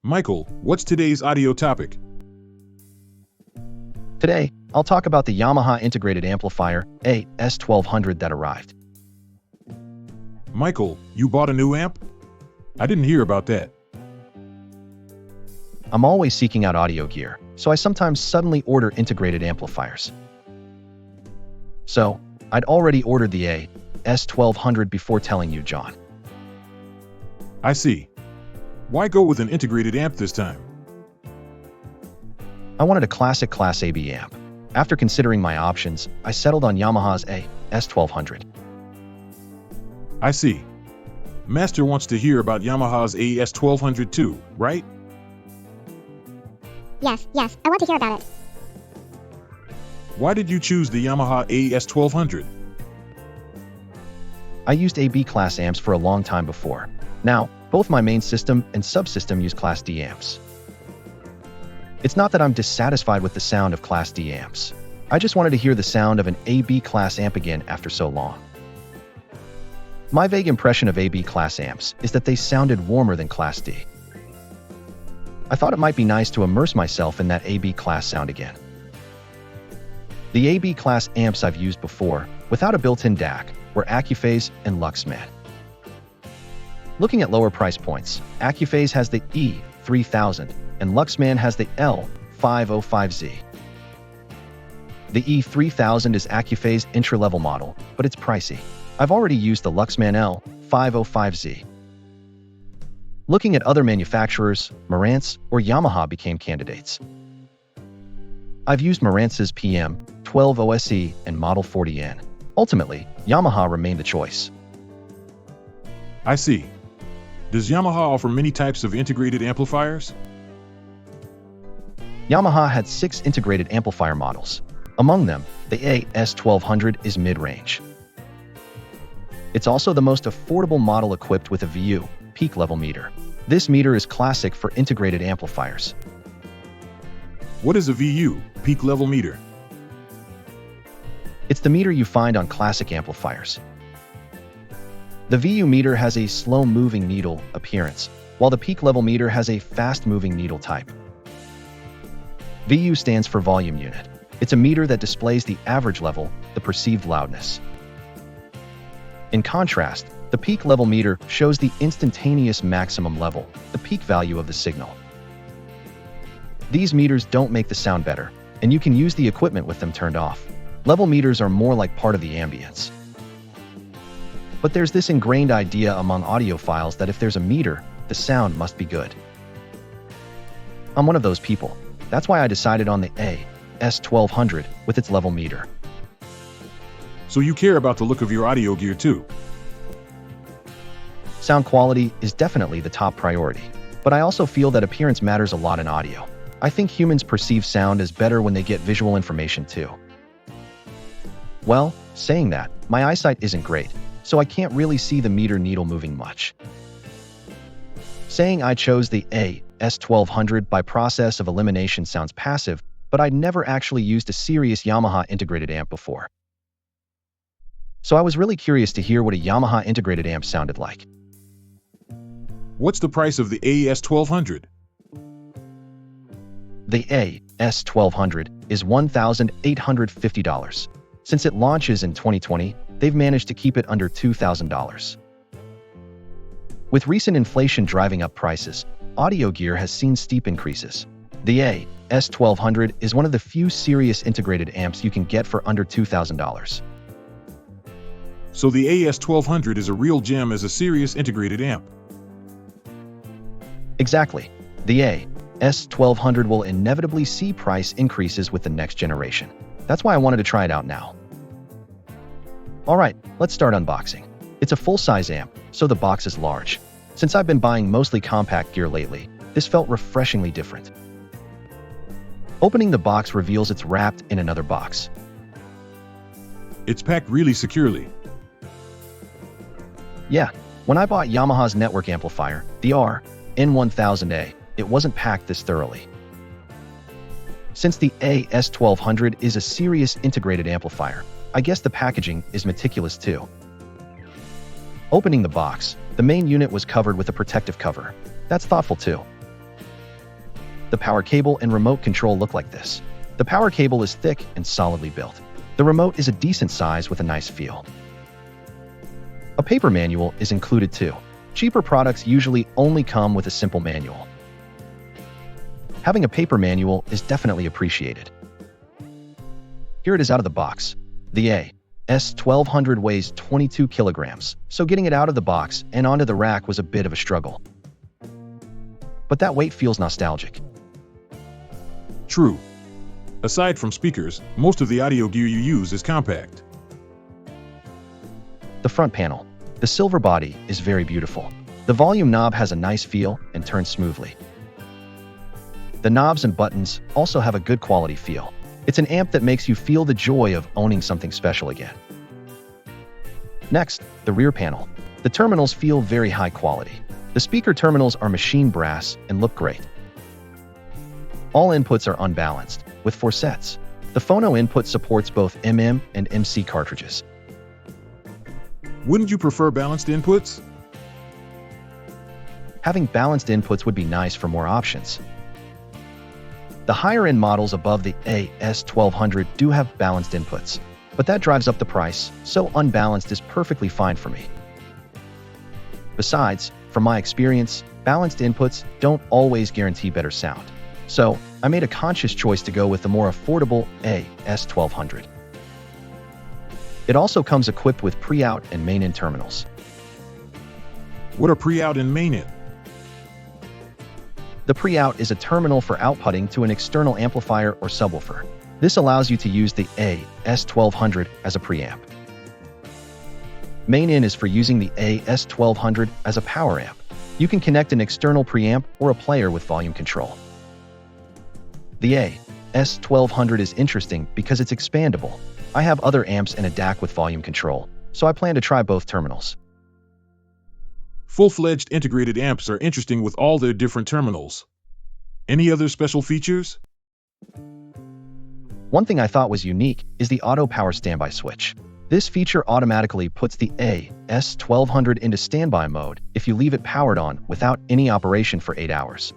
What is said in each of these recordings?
Michael, what's today's audio topic? Today, I'll talk about the Yamaha integrated amplifier A-S1200 that arrived. Michael, you bought a new amp? I didn't hear about that. I'm always seeking out audio gear, so I sometimes suddenly order integrated amplifiers. So, I'd already ordered the A-S1200 before telling you, John. I see. Why go with an integrated amp this time? I wanted a classic Class AB amp. After considering my options, I settled on Yamaha's A-S1200. I see. Master wants to hear about Yamaha's A-S1200 too, right? Yes, I want to hear about it. Why did you choose the Yamaha A-S1200? I used AB class amps for a long time before. Now, both my main system and subsystem use Class D amps. It's not that I'm dissatisfied with the sound of Class D amps. I just wanted to hear the sound of an AB class amp again after so long. My vague impression of AB class amps is that they sounded warmer than Class D. I thought it might be nice to immerse myself in that AB class sound again. The AB class amps I've used before, without a built-in DAC, were Accuphase and Luxman. Looking at lower price points, Accuphase has the E3000 and Luxman has the L505Z. The E3000 is Accuphase entry-level model, but it's pricey. I've already used the Luxman L505Z. Looking at other manufacturers, Marantz or Yamaha became candidates. I've used Marantz's PM12 OSE and Model 40N. Ultimately, Yamaha remained the choice. I see. Does Yamaha offer many types of integrated amplifiers? Yamaha had 6 integrated amplifier models. Among them, the A-S1200 is mid-range. It's also the most affordable model equipped with a VU, peak level meter. This meter is classic for integrated amplifiers. What is a VU, peak level meter? It's the meter you find on classic amplifiers. The VU meter has a slow-moving needle appearance, while the peak level meter has a fast-moving needle type. VU stands for volume unit. It's a meter that displays the average level, the perceived loudness. In contrast, the peak level meter shows the instantaneous maximum level, the peak value of the signal. These meters don't make the sound better, and you can use the equipment with them turned off. Level meters are more like part of the ambience. But there's this ingrained idea among audiophiles that if there's a meter, the sound must be good. I'm one of those people. That's why I decided on the A-S1200 with its level meter. So you care about the look of your audio gear too? Sound quality is definitely the top priority, but I also feel that appearance matters a lot in audio. I think humans perceive sound as better when they get visual information too. Well, saying that, my eyesight isn't great, so I can't really see the meter needle moving much. Saying I chose the A-S1200 by process of elimination sounds passive, but I'd never actually used a serious Yamaha integrated amp before. So I was really curious to hear what a Yamaha integrated amp sounded like. What's the price of the A-S1200? The A-S1200 is $1,850. Since it launches in 2020, they've managed to keep it under $2,000. With recent inflation driving up prices, audio gear has seen steep increases. The A-S1200 is one of the few serious integrated amps you can get for under $2,000. So the A-S1200 is a real gem as a serious integrated amp. Exactly. The A-S1200 will inevitably see price increases with the next generation. That's why I wanted to try it out now. Alright, let's start unboxing. It's a full-size amp, so the box is large. Since I've been buying mostly compact gear lately, this felt refreshingly different. Opening the box reveals it's wrapped in another box. It's packed really securely. Yeah, when I bought Yamaha's network amplifier, the RN1000A, it wasn't packed this thoroughly. Since the A-S1200 is a serious integrated amplifier, I guess the packaging is meticulous too. Opening the box, the main unit was covered with a protective cover. That's thoughtful too. the power cable and remote control look like this. The power cable is thick and solidly built. The remote is a decent size with a nice feel. A paper manual is included too. Cheaper products usually only come with a simple manual. Having a paper manual is definitely appreciated. Here it is out of the box. The A-S1200 weighs 22 kilograms, so getting it out of the box and onto the rack was a bit of a struggle. But that weight feels nostalgic. True. Aside from speakers, most of the audio gear you use is compact. The front panel. The silver body is very beautiful. The volume knob has a nice feel and turns smoothly. The knobs and buttons also have a good quality feel. It's an amp that makes you feel the joy of owning something special again. Next, the rear panel. The terminals feel very high quality. The speaker terminals are machine brass and look great. All inputs are unbalanced, with 4 sets. The phono input supports both MM and MC cartridges. Wouldn't you prefer balanced inputs? Having balanced inputs would be nice for more options. The higher-end models above the A-S1200 do have balanced inputs, but that drives up the price, so unbalanced is perfectly fine for me. Besides, from my experience, balanced inputs don't always guarantee better sound. So, I made a conscious choice to go with the more affordable A-S1200. It also comes equipped with pre-out and main-in terminals. What are pre-out and main-in? The pre-out is a terminal for outputting to an external amplifier or subwoofer. This allows you to use the A-S1200 as a preamp. Main-in is for using the A-S1200 as a power amp. You can connect an external preamp or a player with volume control. The A-S1200 is interesting because it's expandable. I have other amps and a DAC with volume control, so I plan to try both terminals. Full-fledged integrated amps are interesting with all their different terminals. Any other special features? One thing I thought was unique is the auto power standby switch. This feature automatically puts the A-S1200 into standby mode if you leave it powered on without any operation for 8 hours.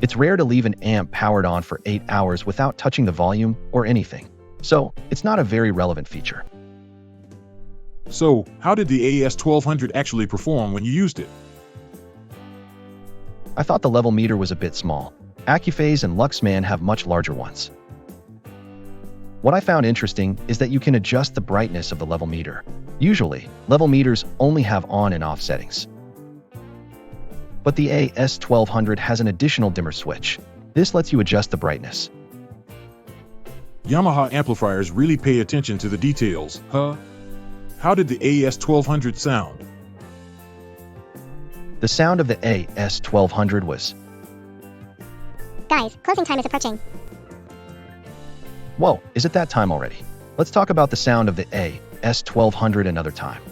It's rare to leave an amp powered on for 8 hours without touching the volume or anything, so it's not a very relevant feature. So, how did the A-S1200 actually perform when you used it? I thought the level meter was a bit small. Accuphase and Luxman have much larger ones. What I found interesting is that you can adjust the brightness of the level meter. Usually, level meters only have on and off settings. But the A-S1200 has an additional dimmer switch. This lets you adjust the brightness. Yamaha amplifiers really pay attention to the details, huh? How did the A-S1200 sound? The sound of the A-S1200 was... Guys, closing time is approaching. Whoa, is it that time already? Let's talk about the sound of the A-S1200 another time.